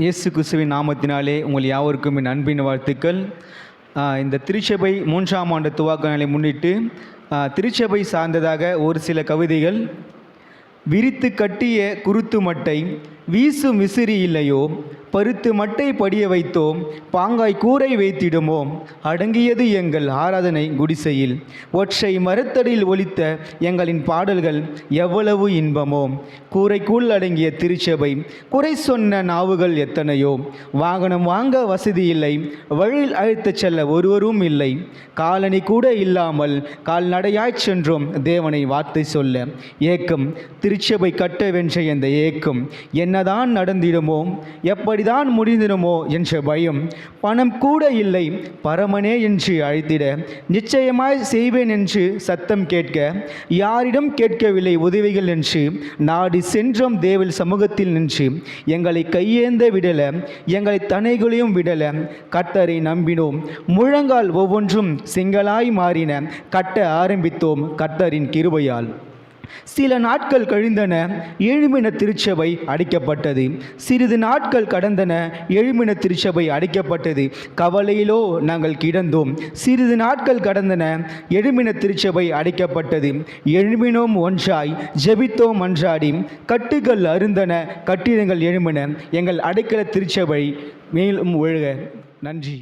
இயேசு கிறிஸ்துவின் நாமத்தினாலே உங்கள் யாவருக்கும் என் அன்பின் வாழ்த்துக்கள். இந்த திருச்சபை 3ஆம் ஆண்டு துவக்க நாளை முன்னிட்டு திருச்சபை சார்ந்ததாக ஒரு சில கவிதைகள். விரித்து கட்டிய குருத்து மட்டை வீசும் விசிறி இல்லையோ, பருத்து மட்டை படிய வைத்தோம், பாங்காய் கூரை வைத்திடுமோ, அடங்கியது எங்கள் ஆராதனை குடிசையில், ஒற்றை மரத்தடியில் ஒலித்த எங்களின் பாடல்கள் எவ்வளவு இன்பமோ, கூரைக்குள் அடங்கிய திருச்சபை குறை சொன்ன நாவுகள் எத்தனையோ, வாகனம் வாங்க வசதி இல்லை, வழியில் அழைத்துச் செல்ல ஒருவரும் இல்லை, காலணி கூட இல்லாமல் கால்நடையாய்ச் சென்றோம் தேவனை வார்த்தை சொல்ல, ஏக்கம் திருச்சபை கட்ட வென்ற இந்த ஏக்கம் என்னதான் நடந்திடுமோ, எப்படிதான் முடிந்திடுமோ என்ற பயம், பணம் கூட இல்லை பரமனே என்று அழைத்திட, நிச்சயமாய் செய்வேன் என்று சத்தம் கேட்க, யாரிடம் கேட்கவில்லை உதவிகள் என்று நாடி சென்றோம் தேவல் சமூகத்தில் நின்று, எங்களை கையேந்த விடல, எங்களை தனைகளையும் விடல, கர்த்தரை நம்பினோம், முழங்கால் ஒவ்வொன்றும் செங்கலாய் மாறின, கட்ட ஆரம்பித்தோம் கர்த்தரின் கிருபையால். சில நாட்கள் கழிந்தன, எழும்பின திருச்சபை அடைக்கப்பட்டது. சிறிது நாட்கள் கடந்தன, எழும்பின திருச்சபை அடைக்கப்பட்டது. கவலையிலோ நாங்கள் கிடந்தோம். சிறிது நாட்கள் கடந்தன, எழும்பின திருச்சபை அடைக்கப்பட்டது. எழும்பினோம் ஒன்றாய், ஜெபித்தோம் அன்றாடி, கட்டுகள் அருந்தன, கட்டிடங்கள் எழும்பின, எங்கள் அடைக்கல திருச்சபை மேலும் ஒழுக. நன்றி.